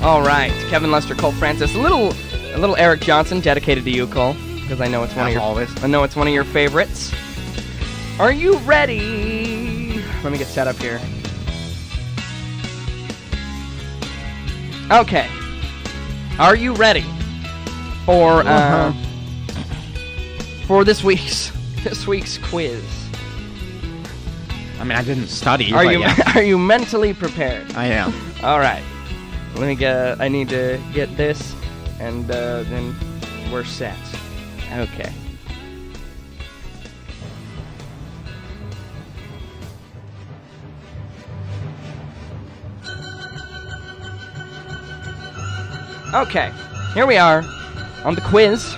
All right, Kevin Lester, Cole Francis, a little Eric Johnson dedicated to you, Cole, because I know it's one of your always. I know it's one of your favorites. Are you ready? Let me get set up here. Okay. Are you ready for this week's quiz? I mean, I didn't study. Are you mentally prepared? I am. All right. Let me get. I need to get this, and then we're set. Okay. Okay, here we are on the quiz.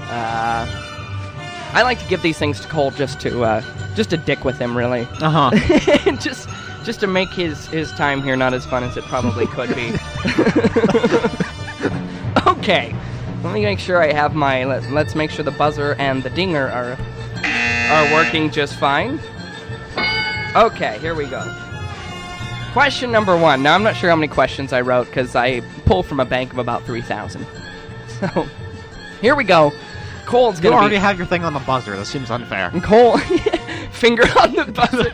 I like to give these things to Cole just to dick with him, really. just to make his time here not as fun as it probably could be. Okay, let me make sure I have my. Let's make sure the buzzer and the dinger are working just fine. Okay, here we go. Question number 1. Now, I'm not sure how many questions I wrote because I pulled from a bank of about 3,000. So, here we go. Cole's going to You already have your thing on the buzzer. This seems unfair. Cole, finger on the buzzer.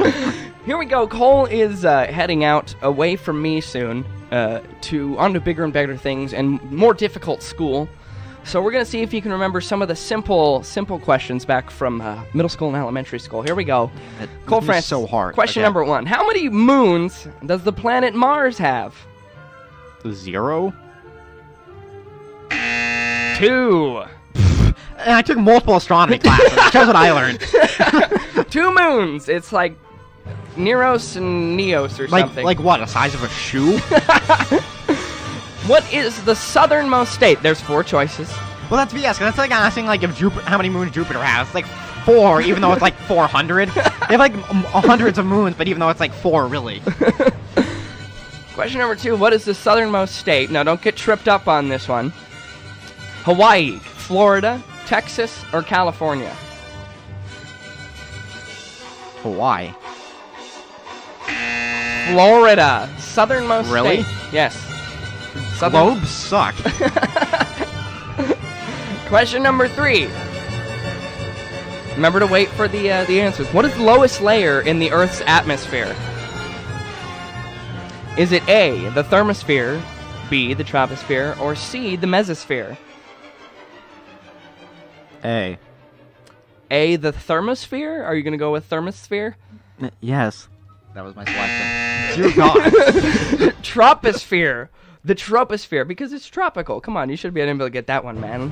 Here we go. Cole is heading out away from me soon onto bigger and better things and more difficult school. So we're going to see if you can remember some of the simple questions back from middle school and elementary school. Here we go. Cole Francis, so hard. Question number 1. How many moons does the planet Mars have? 0? 2. And I took multiple astronomy classes. That's what I learned. 2 moons. It's like Neros and Neos or something. Like what? The size of a shoe? What is the southernmost state? There's 4 choices. Well, that's BS, because that's like asking like if how many moons Jupiter has. It's like 4, even though it's like 400. They have like hundreds of moons, but even though it's like 4, really. Question number 2. What is the southernmost state? Now, don't get tripped up on this one. Hawaii, Florida, Texas, or California? Hawaii. Florida. Southernmost Really? state. Yes. Globes suck. Question number 3. Remember to wait for the answers. What is the lowest layer in the Earth's atmosphere? Is it A, the thermosphere, B, the troposphere, or C, the mesosphere? A, the thermosphere? Are you going to go with thermosphere? Yes. That was my selection. Dear God. Troposphere. The troposphere, because it's tropical. Come on, you should be able to get that one, man.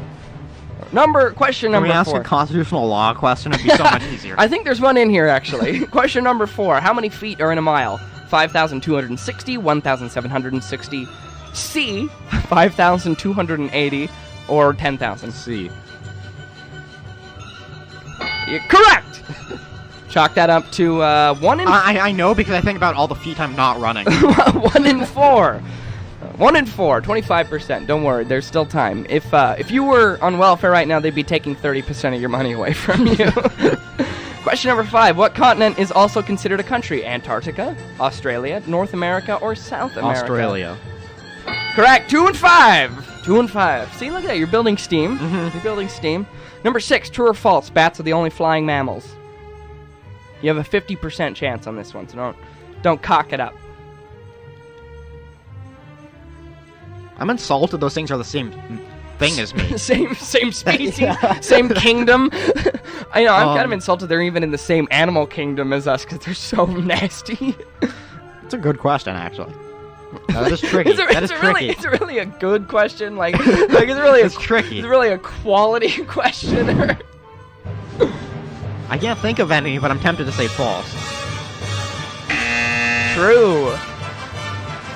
Question number 4. Can we ask a constitutional law question? It'd be so much easier. I think there's one in here, actually. Question number 4. How many feet are in a mile? 5,260, 1,760, C, 5,280, or 10,000? C. You're correct! Chalk that up to 1 in... I know because I think about all the feet I'm not running. 1 in 4. 1 in 4, 25%. Don't worry, there's still time. If you were on welfare right now, they'd be taking 30% of your money away from you. Question number 5. What continent is also considered a country? Antarctica, Australia, North America, or South America? Australia. Correct. 2 and 5. 2 and 5. See, look at that. You're building steam. You're building steam. Number 6. True or false? Bats are the only flying mammals. You have a 50% chance on this one, so don't cock it up. I'm insulted those things are the same thing as me. same species, same kingdom. I know, I'm kind of insulted they're even in the same animal kingdom as us because they're so nasty. It's a good question, actually. That is tricky. Tricky. It's really a good question. Like it's really it's tricky. It's really a quality question. I can't think of any, but I'm tempted to say false. True.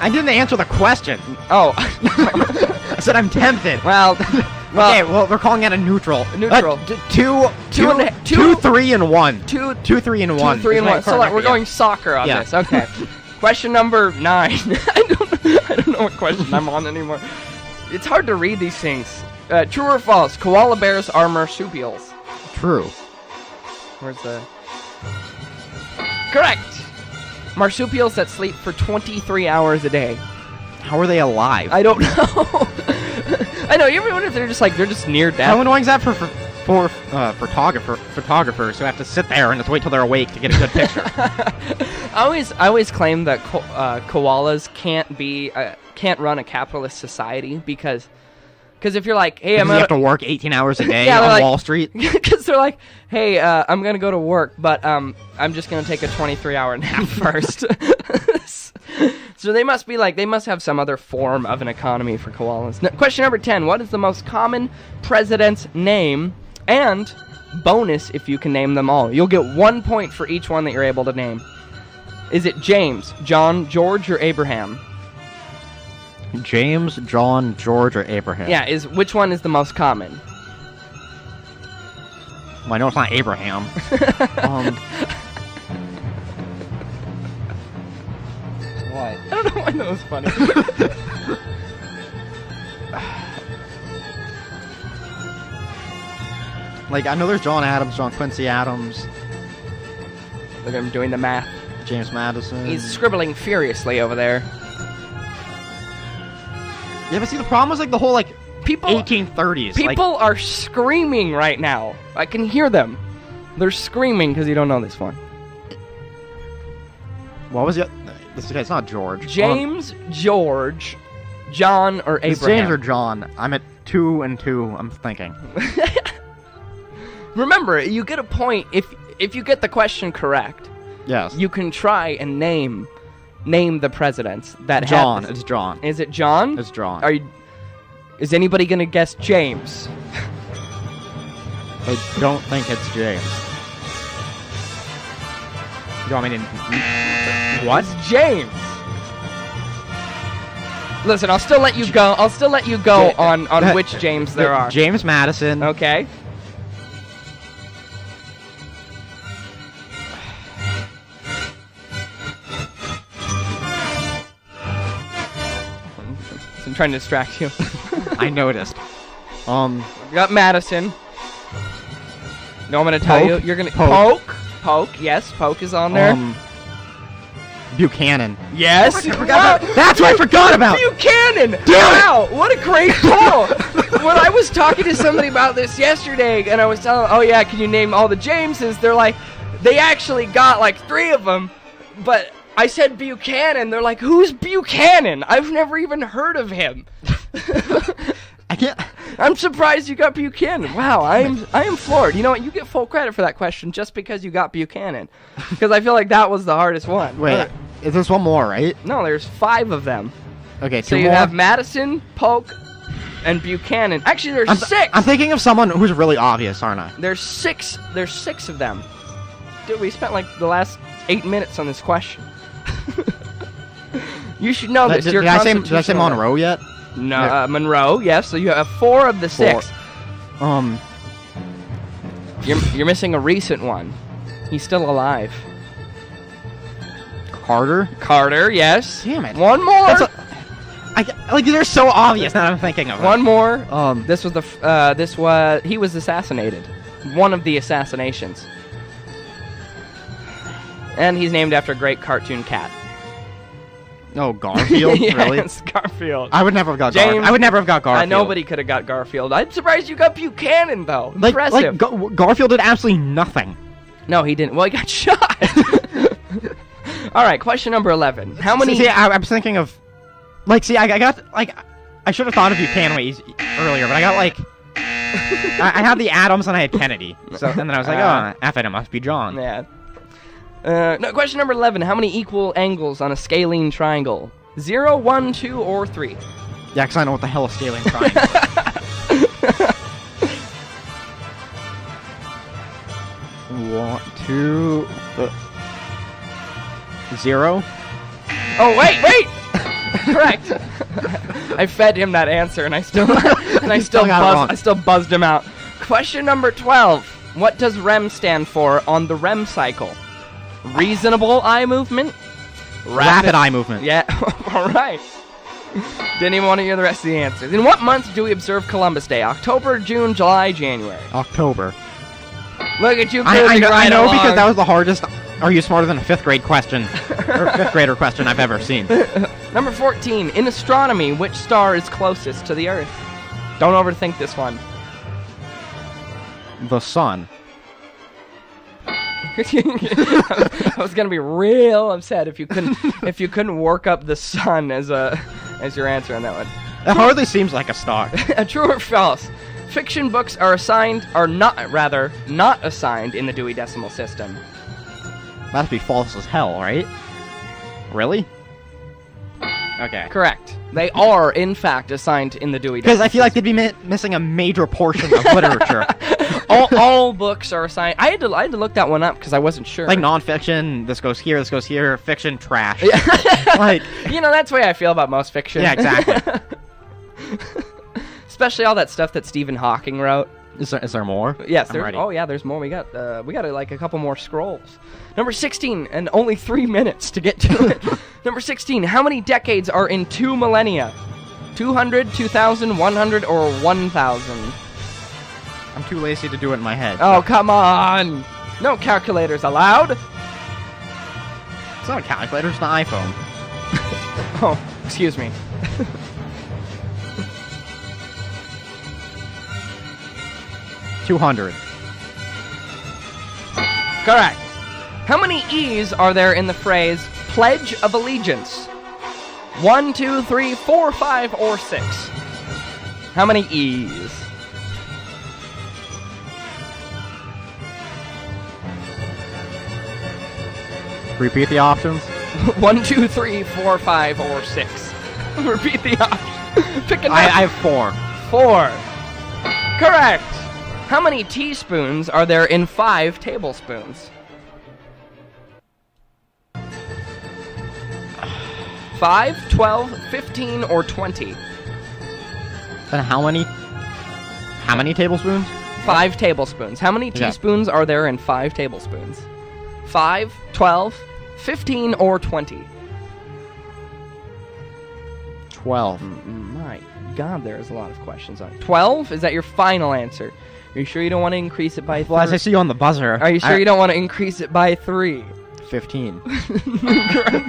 I didn't answer the question. Oh. I said I'm tempted. Well, okay, well, we're calling it a neutral. Neutral. 2, 3, and 1. 2, 3, and 1. 2, 3, and 1. So we're going soccer on this. Okay. Question number 9. I don't know what question I'm on anymore. It's hard to read these things. True or false? Koala bears are marsupials. True. Where's the... Correct. Marsupials that sleep for 23 hours a day. How are they alive? I don't know. I know. You ever wonder if they're just near death? How annoying is that for photographers who have to sit there and just wait till they're awake to get a good picture? I always claim that koalas can't run a capitalist society because if you're like, hey, you have to work 18 hours a day on like, Wall Street. Because they're like, hey, I'm gonna go to work, but I'm just gonna take a 23-hour nap first. So they must have some other form of an economy for koalas. Question number 10: what is the most common president's name? And bonus if you can name them all. You'll get 1 point for each one that you're able to name. Is it James, John, George, or Abraham? James, John, George, or Abraham? Yeah, which one is the most common? Well, I know it's not Abraham. What? I don't know why that was funny. Like, I know there's John Adams, John Quincy Adams. Look at him doing the math. James Madison. He's scribbling furiously over there. Yeah, but see, the problem was, like, the whole, like, people 1830s. People are screaming right now. I can hear them. They're screaming because you don't know this one. What was it? It's not George. James, George, John, or Abraham? It's James or John. I'm at 2 and 2, I'm thinking. Remember, you get a point if you get the question correct. Yes. You can try and name the presidents that John. have this. It's John. Is it John? It's John. Is anybody gonna guess James? I don't think it's James. You want me to... What? It's James. Listen, I'll still let you go. On which James there are. James Madison. Okay. I'm trying to distract you. I noticed. We got Madison. No, I'm gonna tell you. You're gonna Polk. Yes, Polk is on there. Buchanan. Yes. That's what I forgot about. Buchanan. Wow, what a great call. When I was talking to somebody about this yesterday, and I was telling them, oh yeah, can you name all the Jameses? They're like, they actually got like 3 of them, but I said Buchanan. They're like, who's Buchanan? I've never even heard of him. I can't. I'm surprised you got Buchanan. Wow, I am floored. You know what? You get full credit for that question just because you got Buchanan, because I feel like that was the hardest one. Wait, is this one more, right? No, there's 5 of them. Okay, so 2 you more? have Madison, Polk, and Buchanan. Actually, there's 6. I'm thinking of someone who's really obvious, aren't I? There's 6. There's 6 of them. Dude, we spent like the last 8 minutes on this question. You should know this. Did I say Monroe yet? No, Yeah. Monroe. Yes. So you have 4 of the 6. 4. You're missing a recent one. He's still alive. Carter. Yes. Damn it. One more. Like they're so obvious now that I'm thinking of it. One more. He was assassinated. One of the assassinations. And he's named after a great cartoon cat. Oh, Garfield? Yes, Really? Garfield. I would never have got James, Garfield. I would never have got Garfield. Nobody could have got Garfield. I'm surprised you got Buchanan, though. Impressive. Garfield did absolutely nothing. No, he didn't. Well, he got shot. All right, question number 11. How many... See, I was thinking of... Like, see, I got... Like, I should have thought of Buchanan earlier, but I got, like... I had the Adams and I had Kennedy. So, and then I was like, F it must be John. Yeah. No, question number 11. How many equal angles on a scalene triangle? 0, 1, 2, or 3? Yeah, because I know what the hell a scalene triangle is. 1, 2, 0. Oh, wait! Correct. I fed him that answer, and I still buzzed him out. Question number 12. What does REM stand for on the REM cycle? Reasonable eye movement? Rapid eye movement. Yeah, alright. Didn't even want to hear the rest of the answers. In what month do we observe Columbus Day? October, June, July, January? October. Look at you. I know because that was the hardest Are You Smarter Than a 5th grade question, or 5th grader question I've ever seen. Number 14. In astronomy, which star is closest to the Earth? Don't overthink this one. The sun. I was gonna be real upset if you couldn't work up the sun as your answer on that one. It hardly seems like a star. True or false? Fiction books are not assigned in the Dewey Decimal System. That'd be false as hell, right? Really? Okay. Correct. They are, in fact, assigned in the Dewey Decimal Because I feel like they'd be missing a major portion of literature. all books are assigned. I had to look that one up because I wasn't sure. Like nonfiction, this goes here, fiction, trash. Yeah. Like, that's the way I feel about most fiction. yeah, exactly. Especially all that stuff that Stephen Hawking wrote. Is there more? Yes, I'm ready. Oh yeah, there's more. We got like a couple more scrolls. Number 16, and only 3 minutes to get to it. Number 16, how many decades are in 2 millennia? 200, 2000, 100, or 1000? I'm too lazy to do it in my head. Oh, come on! No calculators allowed! It's not a calculator, it's an iPhone. Oh, excuse me. 200. Correct. How many E's are there in the phrase Pledge of Allegiance? 1, 2, 3, 4, 5, or 6? How many E's? Repeat the options. 1, 2, 3, 4, 5, or 6. Repeat the options. Pick a number. I have 4. 4. Correct. How many teaspoons are there in 5 tablespoons? 5, 12, 15, or 20? And how many tablespoons? 5 tablespoons. How many teaspoons are there in 5 tablespoons? 5, 12, 15, or 20? 12. My God, there's a lot of questions on it. 12? Is that your final answer? Are you sure you don't want to increase it by 3? Well, as I see you on the buzzer. Are you sure you don't want to increase it by 3? 15.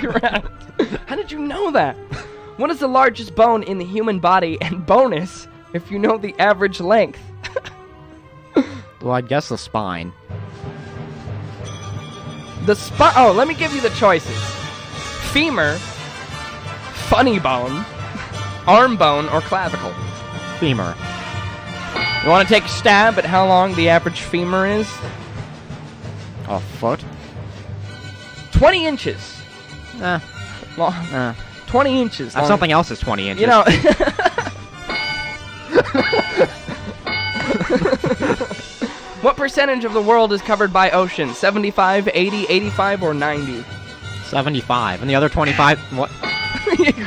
Correct. How did you know that? What is the largest bone in the human body? And bonus, if you know the average length. Well, I'd guess the spine. Oh, let me give you the choices. Femur, funny bone, arm bone, or clavicle. Femur. You want to take a stab at how long the average femur is? A foot? 20 inches. Long. 20 inches long. Something else is 20 inches. You know... What percentage of the world is covered by ocean? 75, 80, 85, or 90? 75. And the other 25... What?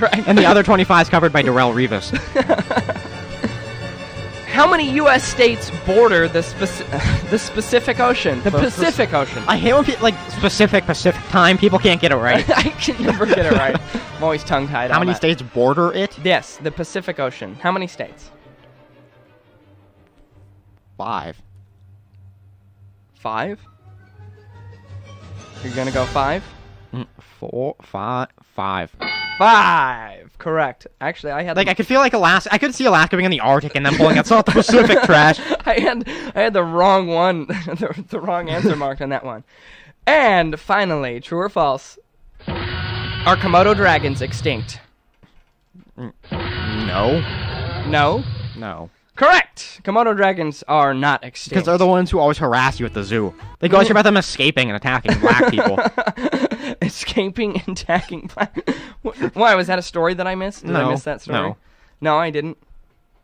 Right. And the other 25 is covered by Darrell Revis. How many U.S. states border the Pacific Ocean? The Pacific Ocean. I hate when people, like, Pacific time, people can't get it right. I can never get it right. I'm always tongue-tied How many states border it? Yes, the Pacific Ocean. How many states? 5. 5? You're gonna go 5? 4, 5, 5. 5! Correct. Actually, I had... Like, I could feel like Alaska... I could see Alaska being in the Arctic and then pulling out South Pacific trash. I had the wrong one. the wrong answer marked on that one. And, finally, true or false? Are Komodo dragons extinct? No. No? No. Correct! Komodo dragons are not extinct. Because they're the ones who always harass you at the zoo. They go on about them escaping and attacking black people. Escaping and attacking black... Why, was that a story that I missed? Did I miss that story? No. No, I didn't.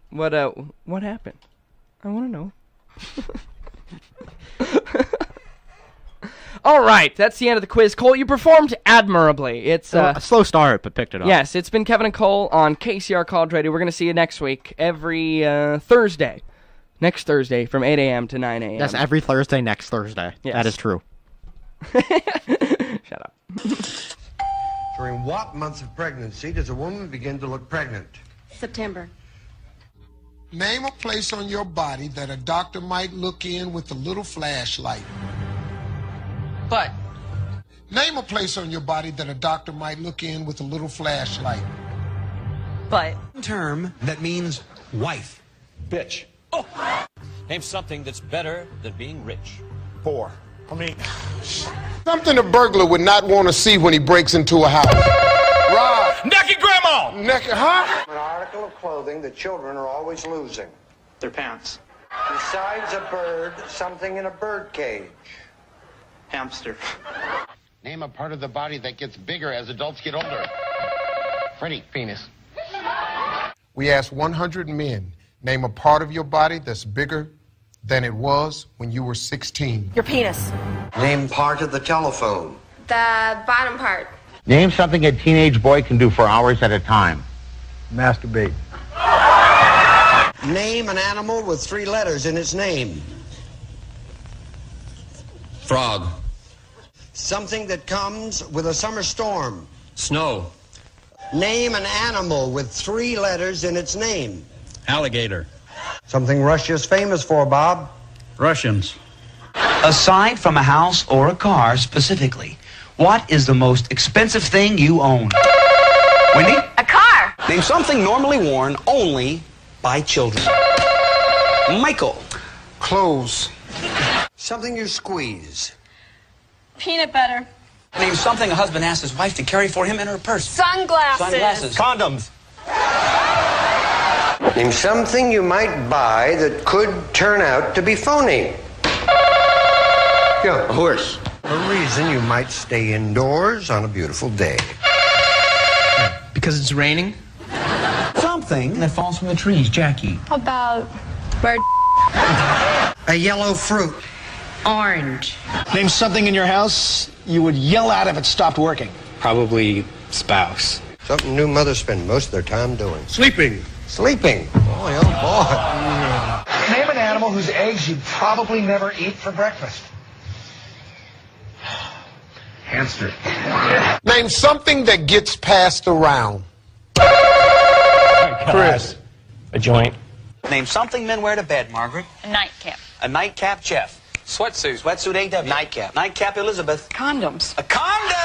What happened? I want to know. All right, that's the end of the quiz. Cole, you performed admirably. It's a slow start, but picked it up. Yes, it's been Kevin and Cole on KCR College Radio. We're going to see you next week, every Thursday. Next Thursday from 8 a.m. to 9 a.m. Yes, every Thursday next Thursday. Yes. That is true. Shut up. During what months of pregnancy does a woman begin to look pregnant? September. Name a place on your body that a doctor might look in with a little flashlight. Butt. Name a place on your body that a doctor might look in with a little flashlight. But Term that means wife. Bitch. Oh. Name something that's better than being rich. Poor. Something a burglar would not want to see when he breaks into a house. Rob. Naked grandma! Naked, huh? An article of clothing that children are always losing. Their pants. Besides a bird, something in a bird cage. Hamster. Name a part of the body that gets bigger as adults get older. Freddie, penis. We asked 100 men, name a part of your body that's bigger than it was when you were 16. your penis. Name part of the telephone. The bottom part. Name something a teenage boy can do for hours at a time. Masturbate. Name an animal with 3 letters in its name. Frog. Something that comes with a summer storm. Snow. Name an animal with 3 letters in its name. Alligator. Something Russia's famous for, Bob. Russians. Aside from a house or a car specifically, what is the most expensive thing you own? Wendy? A car. Name something normally worn only by children. Michael. Clothes. Something you squeeze. Peanut butter. Name something a husband asks his wife to carry for him in her purse. Sunglasses. Sunglasses. Condoms. Name something you might buy that could turn out to be phony. Yeah, a horse. A reason you might stay indoors on a beautiful day. Because it's raining? Something that falls from the trees, Jackie. How about bird? A yellow fruit. Orange. Name something in your house you would yell at if it stopped working. Probably spouse. Something new mothers spend most of their time doing. Sleeping. Sleeping. Boy, oh boy. Name an animal whose eggs you'd probably never eat for breakfast. Hamster. Name something that gets passed around. Chris. A joint. Name something men wear to bed, Margaret. A nightcap. A nightcap, Jeff. Sweatsuit. Sweatsuit, A.W. Nightcap. Nightcap, Elizabeth. Condoms. A condom!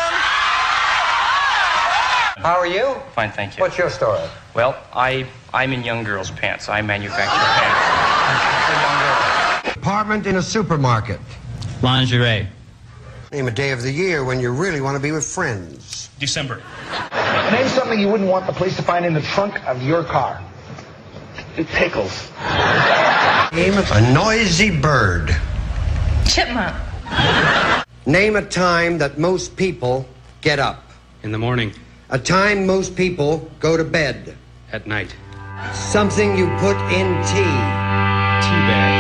How are you? Fine, thank you. What's your story? Well, I'm in young girls' pants. I manufacture pants. Apartment in a supermarket. Lingerie. Name a day of the year when you really want to be with friends. December. Name something you wouldn't want the police to find in the trunk of your car. Pickles. Name a noisy bird. Chipmunk. Name a time that most people get up. In the morning. A time most people go to bed. At night. Something you put in tea. Tea bag.